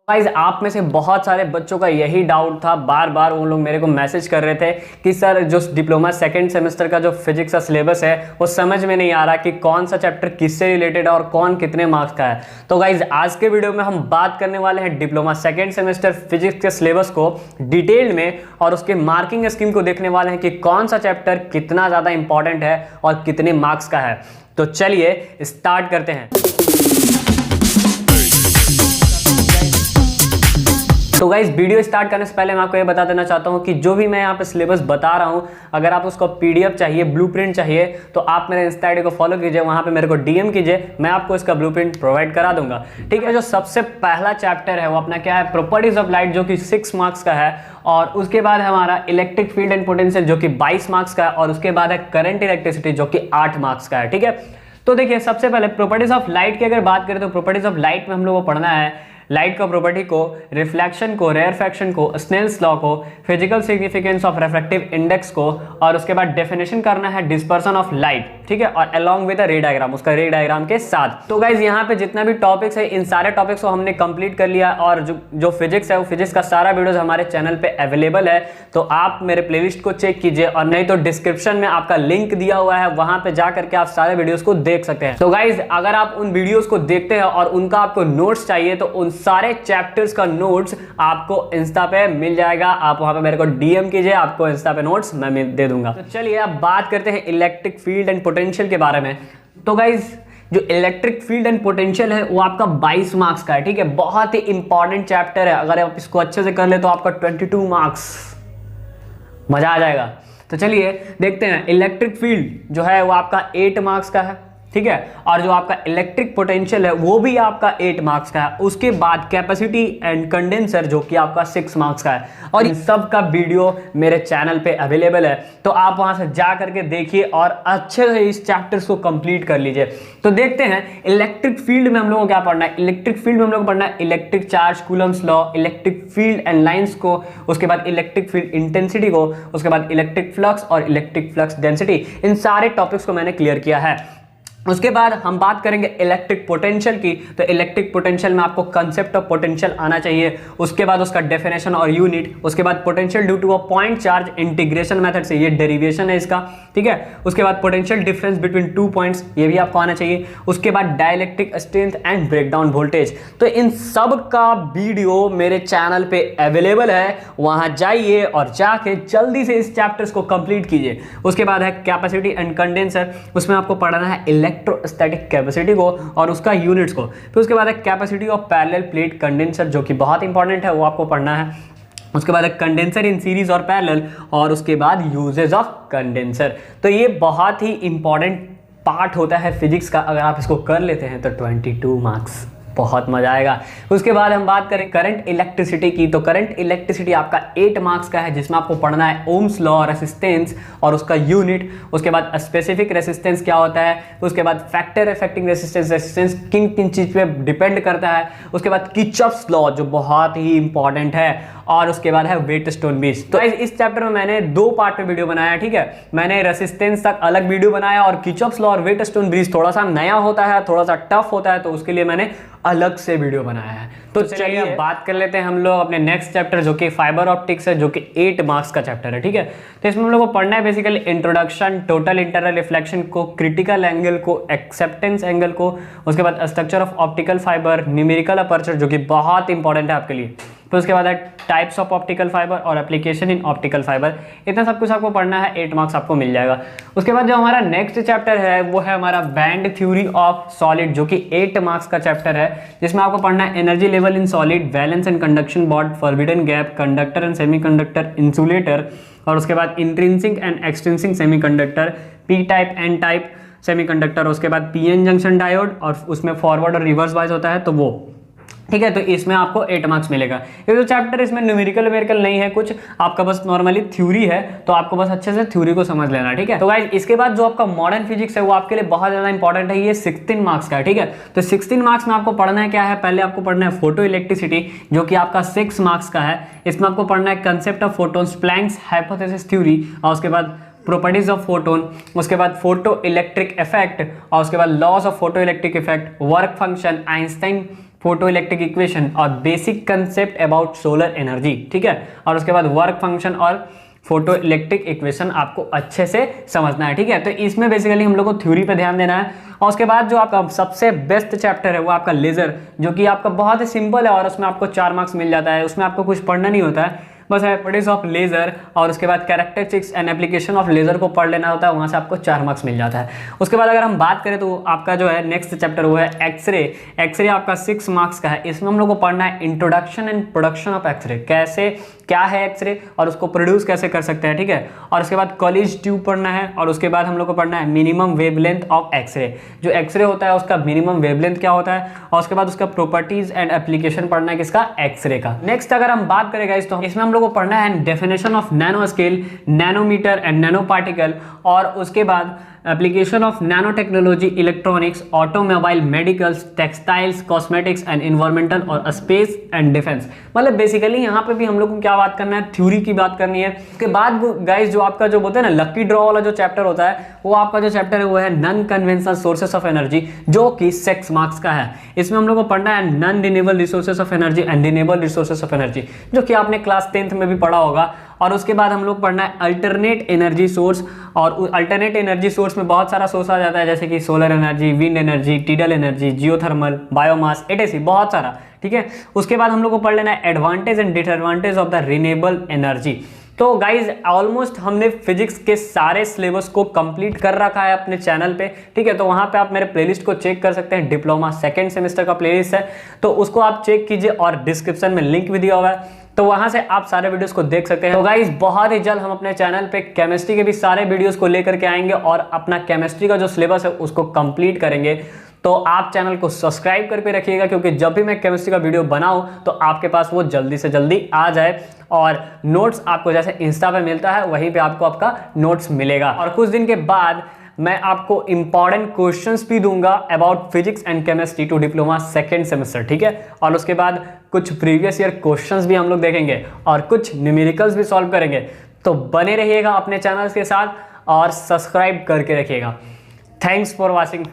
Guys आप में से बहुत सारे बच्चों का यही डाउट था, बार बार वो लोग मेरे को मैसेज कर रहे थे कि सर जो डिप्लोमा सेकंड सेमेस्टर का जो फिजिक्स का सिलेबस है वो समझ में नहीं आ रहा कि कौन सा चैप्टर किससे रिलेटेड है और कौन कितने मार्क्स का है। तो गाइस आज के वीडियो में हम बात करने वाले हैं डिप्लोमा सेकंड सेमेस्टर फिजिक्स के सिलेबस को डिटेल में और उसके मार्किंग स्कीम को देखने वाले हैं कि कौन सा चैप्टर कितना ज़्यादा इंपॉर्टेंट है और कितने मार्क्स का है। तो चलिए स्टार्ट करते हैं। तो गाइज वीडियो स्टार्ट करने से पहले मैं आपको ये बता देना चाहता हूँ कि जो भी मैं यहाँ पे सिलेबस बता रहा हूँ, अगर आप उसको पीडीएफ चाहिए, ब्लूप्रिंट चाहिए, तो आप मेरे इंस्टा आईडी को फॉलो कीजिए, वहाँ पे मेरे को डीएम कीजिए, मैं आपको इसका ब्लूप्रिंट प्रोवाइड करा दूंगा। ठीक है, जो सबसे पहला चैप्टर है वो अपना क्या है, प्रॉपर्टीज ऑफ लाइट, जो कि 6 मार्क्स का है। और उसके बाद हमारा इलेक्ट्रिक फील्ड एंड पोटेंशियल जो कि 22 मार्क्स का है। और उसके बाद है करंट इलेक्ट्रिसिटी जो कि 8 मार्क्स का है। ठीक है, तो देखिए सबसे पहले प्रॉपर्टीज ऑफ लाइट की अगर बात करें तो प्रॉपर्टीज ऑफ लाइट में हम लोग को पढ़ना है लाइट का प्रॉपर्टी को, रिफ्लेक्शन को, रेयरफैक्शन को, स्नेल्स लॉ को, physical significance of refractive index को, और उसके बाद डेफिनेशन करना है डिस्पर्सन ऑफ लाइट। ठीक है, और अलोंग विद रे डायग्राम, उसका रे डायग्राम के साथ। तो गाइज यहाँ पे जितना भी टॉपिक्स है इन सारे टॉपिक्स को हमने कंप्लीट कर लिया। और जो फिजिक्स है वो फिजिक्स का सारा वीडियोस हमारे चैनल पे अवेलेबल है, तो आप मेरे प्लेलिस्ट को चेक कीजिए, और नहीं तो डिस्क्रिप्शन में आपका लिंक दिया हुआ है, वहां पे जा करके आप सारे वीडियोस को देख सकते हैं। तो गाइज अगर आप उन वीडियोस को देखते हैं और उनका आपको नोट्स चाहिए तो उन सारे चैप्टर्स का नोट्स आपको इंस्टा पे मिल जाएगा। आप वहां पे मेरे को डीएम कीजिए, आपको इंस्टा पे नोट्स मैं दे दूंगा। तो चलिए अब बात करते हैं इलेक्ट्रिक फील्ड एंड पोटेंशियल के बारे में। तो गाइज जो इलेक्ट्रिक फील्ड एंड पोटेंशियल है वो आपका 22 मार्क्स का है। ठीक है, बहुत ही इंपॉर्टेंट चैप्टर है। अगर आप इसको अच्छे से कर ले तो आपका 22 मार्क्स, मजा आ जाएगा। तो चलिए देखते हैं। इलेक्ट्रिक फील्ड जो है वो आपका 8 मार्क्स का है। ठीक है, और जो आपका इलेक्ट्रिक पोटेंशियल है वो भी आपका 8 मार्क्स का है। उसके बाद कैपेसिटी एंड कंडेंसर जो कि आपका 6 मार्क्स का है। और इन सब का वीडियो मेरे चैनल पे अवेलेबल है, तो आप वहां से जा करके देखिए और अच्छे से इस चैप्टर्स को कंप्लीट कर लीजिए। तो देखते हैं इलेक्ट्रिक फील्ड में हम लोगों को क्या पढ़ना है। इलेक्ट्रिक फील्ड में हम लोग को पढ़ना है electric charge, Coulomb's law, electric field and lines को, उसके बाद इलेक्ट्रिक फील्ड इंटेंसिटी को, उसके बाद इलेक्ट्रिक फ्लक्स और इलेक्ट्रिक फ्लक्स डेंसिटी। इन सारे टॉपिक्स को मैंने क्लियर किया है। उसके बाद हम बात करेंगे इलेक्ट्रिक पोटेंशियल की। तो इलेक्ट्रिक पोटेंशियल में आपको कंसेप्ट ऑफ पोटेंशियल आना चाहिए, उसके बाद उसका डेफिनेशन और यूनिट, उसके बाद potential due to a point charge integration method से, ये डेरिवेशन है इसका। ठीक है, उसके बाद पोटेंशियल डिफरेंस बिटवीन 2 पॉइंट्स, ये भी आपको आना चाहिए। उसके बाद dielectric strength and breakdown voltage. तो इन सब का वीडियो मेरे चैनल पे अवेलेबल है, वहां जाइए और जाके जल्दी से इस चैप्टर्स को कंप्लीट कीजिए। उसके बाद है कैपेसिटी एंड कंडेंसर, उसमें आपको पढ़ना है इलेक्ट्रोस्टैटिक कैपेसिटी को और उसका यूनिट्स को। फिर उसके बाद है capacity of parallel plate condenser जो कि बहुत इंपॉर्टेंट है, वो आपको पढ़ना है। उसके बाद है कंडेंसर इन सीरीज और पैरेलल, और उसके बाद यूजेस ऑफ कंडेंसर। तो ये बहुत ही इंपॉर्टेंट पार्ट होता है फिजिक्स का। अगर आप इसको कर लेते हैं तो 22 मार्क्स, बहुत मजा आएगा। उसके बाद हम बात करें करंट इलेक्ट्रिसिटी की। तो करंट इलेक्ट्रिसिटी आपका 8 मार्क्स का है, जिसमें आपको पढ़ना है ओम्स लॉ, रेसिस्टेंस और उसका यूनिट। उसके बाद स्पेसिफिक रेसिस्टेंस क्या होता है, उसके बाद फैक्टर इफेक्टिंग रेसिस्टेंस, रेसिस्टेंस किन किन चीज पे डिपेंड करता है। उसके बाद किर्चॉफ्स लॉ जो बहुत ही इंपॉर्टेंट है, और उसके बाद है वेटस्टोन ब्रिज। तो इस चैप्टर में मैंने 2 पार्ट में वीडियो बनाया है। ठीक है, मैंने रेसिस्टेंस तक अलग वीडियो बनाया, और किर्चॉफ्स लॉ और वेटस्टोन ब्रिज थोड़ा सा नया होता है, थोड़ा सा टफ होता है, तो उसके लिए मैंने अलग से वीडियो बनाया है। तो चलिए बात कर लेते हैं हम लोग अपने नेक्स्ट चैप्टर जो कि फाइबर ऑप्टिक्स है, जो कि 8 मार्क्स का चैप्टर है। ठीक है, तो इसमें हम लोग को पढ़ना है basically introduction, total internal reflection को, क्रिटिकल एंगल को, एक्सेप्टेंस एंगल को, उसके बाद structure of optical fibre, numerical aperture जो कि बहुत इंपॉर्टेंट है आपके लिए। फिर उसके बाद है टाइप्स ऑफ ऑप्टिकल फाइबर और एप्लीकेशन इन ऑप्टिकल फाइबर। इतना सब कुछ आपको पढ़ना है, 8 मार्क्स आपको मिल जाएगा। उसके बाद जो हमारा नेक्स्ट चैप्टर है वो है हमारा बैंड थ्योरी ऑफ सॉलिड, जो कि 8 मार्क्स का चैप्टर है, जिसमें आपको पढ़ना है energy level in solid, valence and conduction bond, forbidden gap, conductor and semiconductor, insulator, और उसके बाद intrinsic and extrinsic semiconductor, P type, N type semiconductor, उसके बाद पीएन जंक्शन डायोड, और उसमें फॉरवर्ड और रिवर्स वाइज होता है, तो वो। ठीक है, तो इसमें आपको 8 मार्क्स मिलेगा। ये जो चैप्टर इसमें न्यूमेरिकल नहीं है कुछ, आपका बस नॉर्मली थ्योरी है, तो आपको बस अच्छे से थ्योरी को समझ लेना। ठीक है, तो गाइस इसके बाद जो आपका मॉडर्न फिजिक्स है वो आपके लिए बहुत ज्यादा इंपॉर्टेंट है। ये 16 मार्क्स का है। ठीक है, तो 16 मार्क्स में आपको पढ़ना है क्या है, पहले आपको पढ़ना है फोटो इलेक्ट्रिसिटी जो कि आपका 6 मार्क्स का है। इसमें आपको पढ़ना है concept of photons, Planck's hypothesis theory, और उसके बाद प्रॉपर्टीज ऑफ फोटोन, उसके बाद फोटो इलेक्ट्रिक इफेक्ट, और उसके बाद loss of photo electric effect, work function, Einstein photo electric equation और basic concept about solar energy, ठीक है। और उसके बाद वर्क फंक्शन और फोटो इलेक्ट्रिक इक्वेशन आपको अच्छे से समझना है, ठीक है। तो इसमें बेसिकली हम लोग को थ्योरी पे ध्यान देना है। और उसके बाद जो आपका सबसे बेस्ट चैप्टर है वो आपका लेजर, जो कि आपका बहुत ही सिंपल है और उसमें आपको 4 मार्क्स मिल जाता है। उसमें आपको कुछ पढ़ना नहीं होता है, बस प्रॉपर्टीज ऑफ लेजर और उसके बाद characteristics and application of laser को पढ़ लेना होता है, वहां से आपको 4 मार्क्स मिल जाता है। उसके बाद अगर हम बात करें तो आपका जो है नेक्स्ट चैप्टर वो है एक्सरे। एक्सरे आपका 6 मार्क्स का है। इसमें हम लोग को पढ़ना है introduction and production of X ray, कैसे क्या है एक्सरे और उसको प्रोड्यूस कैसे कर सकते हैं, ठीक है। और उसके बाद कॉलेज ट्यूब पढ़ना है और उसके बाद हम लोग को पढ़ना है मिनिमम वेवलेंथ ऑफ एक्सरे। जो एक्सरे होता है उसका मिनिमम वेवलेंथ क्या होता है और उसके बाद उसका प्रॉपर्टीज एंड एप्लीकेशन पढ़ना है किसका, एक्सरे का। नेक्स्ट अगर हम बात करेंगे तो इसमें हम लोग को पढ़ना है definition of nano scale, nanometre and nano particle, और उसके बाद application of nano technology, electronics, automobile, medicals, textiles, cosmetics and environmental और स्पेस एंड डिफेंस। मतलब बेसिकली यहाँ पे भी हम लोग को क्या बात करना है, थ्योरी की बात करनी है। उसके बाद गाइस जो आपका जो बोलते हैं ना लकी ड्रॉ वाला जो चैप्टर होता है, वो आपका जो चैप्टर है वो है non conventional sources of energy, जो कि 6 मार्क्स का है। इसमें हम लोग को पढ़ना है non renewable resources of energy and renewable resources of energy, जो कि आपने क्लास 10th में भी पढ़ा होगा। और उसके बाद हम लोग पढ़ना है अल्टरनेट एनर्जी सोर्स, और अल्टरनेट एनर्जी सोर्स में बहुत सारा सोर्स आ जाता है, जैसे कि solar energy, wind energy, tidal energy, geothermal, biomass, etc, बहुत सारा, ठीक है। उसके बाद हम लोग को पढ़ लेना है advantage and disadvantage of the renewable energy. तो गाइज ऑलमोस्ट हमने फिजिक्स के सारे सिलेबस को कंप्लीट कर रखा है अपने चैनल पे, ठीक है। तो वहां पे आप मेरे प्लेलिस्ट को चेक कर सकते हैं, डिप्लोमा 2nd सेमेस्टर का प्लेलिस्ट है, तो उसको आप चेक कीजिए और डिस्क्रिप्शन में लिंक भी दिया हुआ है, तो वहां से आप सारे वीडियोस को देख सकते हैं। तो गाइज बहुत ही जल्द हम अपने चैनल पे केमिस्ट्री के भी सारे वीडियोस को लेकर के आएंगे और अपना केमिस्ट्री का जो सिलेबस है उसको कंप्लीट करेंगे। तो आप चैनल को सब्सक्राइब करके रखिएगा, क्योंकि जब भी मैं केमिस्ट्री का वीडियो बनाऊं तो आपके पास वो जल्दी से जल्दी आ जाए। और नोट्स आपको जैसे इंस्टा पे मिलता है वहीं पे आपको आपका नोट्स मिलेगा। और कुछ दिन के बाद मैं आपको इंपॉर्टेंट क्वेश्चंस भी दूंगा about physics and chemistry to diploma 2nd semester, ठीक है। और उसके बाद कुछ प्रीवियस ईयर क्वेश्चंस भी हम लोग देखेंगे और कुछ न्यूमेरिकल्स भी सॉल्व करेंगे। तो बने रहिएगा अपने चैनल के साथ और सब्सक्राइब करके रखिएगा। Thanks for watching.